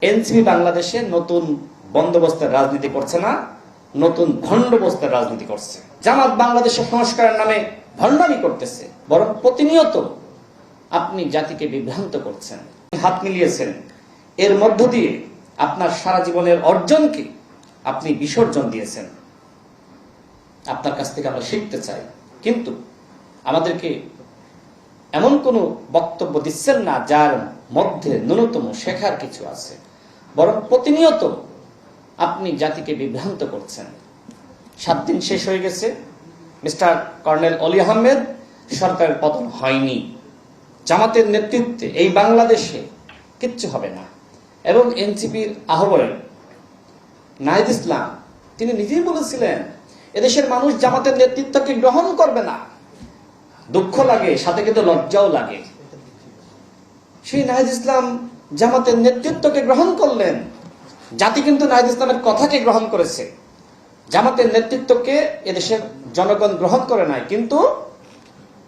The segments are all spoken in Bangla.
এনসিপি বাংলাদেশে নতুন বন্দোবস্তের রাজনীতি করছে না, নতুন ভণ্ডবস্তের রাজনীতি করছে। জামাত বাংলাদেশের সংস্কারের নামে ভণ্ডামি করতেছে, বরং প্রতিনিয়ত আপনি জাতিকে বিভ্রান্ত করছেন, হাত মিলিয়েছেন। এর মধ্য দিয়ে আপনার সারা জীবনের অর্জনকে আপনি বিসর্জন দিয়েছেন। আপনার কাছ থেকে আমরা শিখতে চাই, কিন্তু আমাদেরকে এমন কোনো বক্তব্য দিচ্ছেন না যার মধ্যে ন্যূনতম শেখার কিছু আছে, বরং প্রতিনিয়ত আপনি জাতিকে বিভ্রান্ত করছেন। 7 দিন শেষ হয়ে গেছে, মিস্টার কর্নেল অলি আহমেদ সরকারের পতন হয়নি। জামাতের নেতৃত্বে এই বাংলাদেশে কিচ্ছু হবে না। এবং এনসিপির আহ্বায়ক নাহিদ ইসলাম তিনি নিজেই বলেছিলেন এদেশের মানুষ জামাতের নেতৃত্বকে গ্রহণ করবে না। দুঃখ লাগে, সাথে কিন্তু লজ্জাও লাগে। সেই নাহিদ ইসলাম জামাতের নেতৃত্বকে গ্রহণ করলেন, জাতি কিন্তু নাহিদ ইসলামের কথাকে গ্রহণ করেছে। জামাতের নেতৃত্বকে এদেশের জনগণ গ্রহণ করে নাই, কিন্তু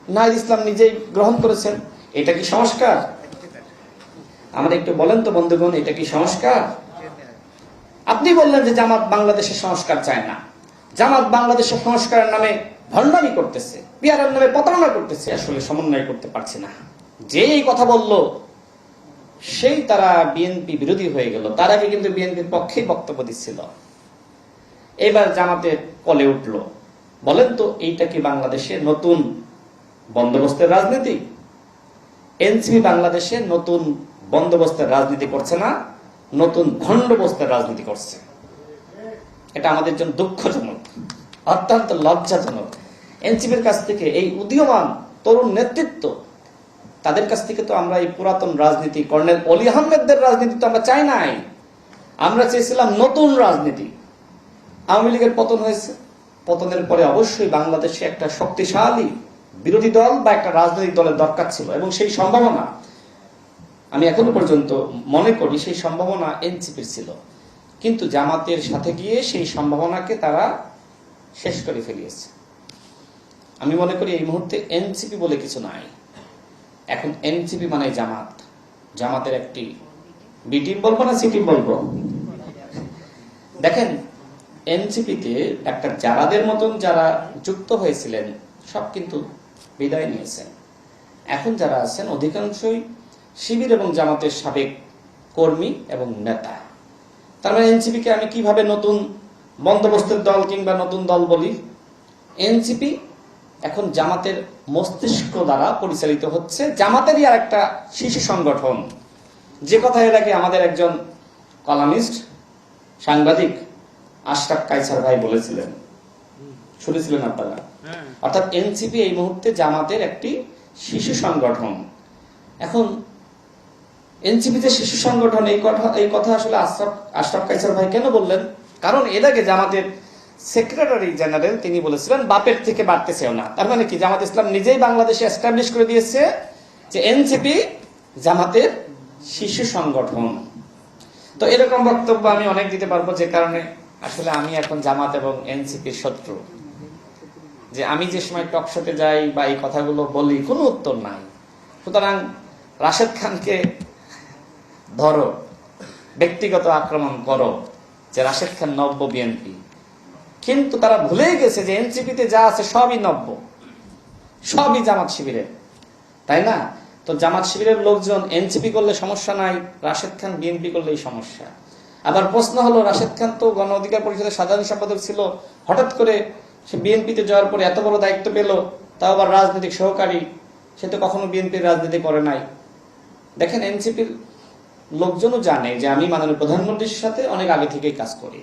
নাহিদ ইসলাম নিজেই গ্রহণ করেছেন। এটা কি সংস্কার? আমরা একটু বলেন তো বন্ধুগণ, এটা কি সংস্কার? আপনি বললেন যে জামাত বাংলাদেশের সংস্কার চায় না, জামাত বাংলাদেশের সংস্কারের নামে ভণ্ডামি করতেছে, পিয়ারের নামে প্রতারণা করতেছে। আসলে সমন্বয় করতে পারছে না। যে এই কথা বলল সেই তারা বিএনপি বিরোধী হয়ে গেল। তার আগে কিন্তু বিএনপির পক্ষেই বক্তব্য দিচ্ছিল, এবার জামাতের কলে উঠল। বলেন তো, এইটা কি বাংলাদেশে নতুন বন্দোবস্তের রাজনীতি? এনসিপি বাংলাদেশে নতুন বন্দোবস্তের রাজনীতি করছে না, নতুন ভণ্ডবস্তের রাজনীতি করছে। এটা আমাদের জন্য দুঃখজনক, অত্যন্ত লজ্জাজনক। এনসিপির কাছ থেকে এই উদীয়মান তরুণ নেতৃত্ব, তাদের কাছ থেকে তো আমরা এই পুরাতন রাজনীতি, কর্নেল অলি আহমেদদের রাজনীতি তো আমরা চাই নাই। আমরা চেয়েছিলাম নতুন রাজনীতি। আওয়ামী লীগের পতন হয়েছে, পতনের পরে অবশ্যই বাংলাদেশে একটা শক্তিশালী বিরোধী দল বা একটা রাজনৈতিক দলের দরকার ছিল, এবং সেই সম্ভাবনা আমি এখনো পর্যন্ত মনে করি সেই সম্ভাবনা এনসিপির ছিল। কিন্তু জামাতের সাথে গিয়ে সেই সম্ভাবনাকে তারা শেষ করে ফেলিয়েছে। আমি মনে করি এই মুহূর্তে এনসিপি বলে কিছু নাই। এখন এনসিপি মানে জামাত, জামাতের একটি বি টিম বলবো না সি টিম বলবো? দেখেন, এনসিপিতে একটা যারাদের মতন যারা যুক্ত হয়েছিলেন সব কিন্তু বিদায় নিয়েছেন। এখন যারা আছেন অধিকাংশই শিবির এবং জামাতের সাবেক কর্মী এবং নেতা। তার মানে এনসিপিকে আমি কিভাবে নতুন বন্দোবস্তের দল কিংবা নতুন দল বলি? এনসিপি এখন জামাতের মস্তিষ্ক দ্বারা পরিচালিত হচ্ছে, জামাতেরই আর একটা শিশু সংগঠন। যে কথা এর আগে আমাদের একজন কলামিস্ট সাংবাদিক আশরাফ কায়সার ভাই বলেছিলেন, শুনেছিলেন আপনারা? অর্থাৎ এনসিপি এই মুহূর্তে জামাতের একটি শিশু সংগঠন। এখন এনসিপিতে শিশু সংগঠন, এই কথা আসলে আশরাফ কায়সার ভাই কেন বললেন? কারণ এর আগে জামাতের সেক্রেটারি জেনারেল তিনি বলেছিলেন বাপের থেকে বাড়তেছেও না। তার মানে কি, জামাত ইসলাম নিজেই বাংলাদেশে এস্টাবলিশ করে দিয়েছে যে এনসিপি জামাতের শিশু সংগঠন। তো এরকম বক্তব্য আমি অনেক দিতে পারবো, যে কারণে আসলে আমি এখন জামাত এবং এনসিপির শত্রু। যে আমি যে সময় টকশোতে যাই বা এই কথাগুলো বলি, কোনো উত্তর নাই। সুতরাং রাশেদ খানকে ধরো, ব্যক্তিগত আক্রমণ করো যে রাশেদ খান নব্য বিএনপি, কিন্তু তারা ভুলেই গেছে যে এনসিপিতে যা আছে সবই নব্য, সবই জামাত শিবিরের, তাই না? তো জামাত শিবিরের লোকজন এনসিপি করলে সমস্যা নাই, রাশেদ খান বিএনপি করলেই সমস্যা। আবার প্রশ্ন হলো, রাশেদ খান তো গণ অধিকার পরিষদের সাধারণ সম্পাদক ছিল, হঠাৎ করে সে বিএনপিতে যাওয়ার পরে এত বড় দায়িত্ব পেল, তাও আবার রাজনৈতিক সহকারী, সে তো কখনো বিএনপির রাজনীতি করে নাই। দেখেন, এনসিপির লোকজনও জানে যে আমি মাননীয় প্রধানমন্ত্রীর সাথে অনেক আগে থেকেই কাজ করি।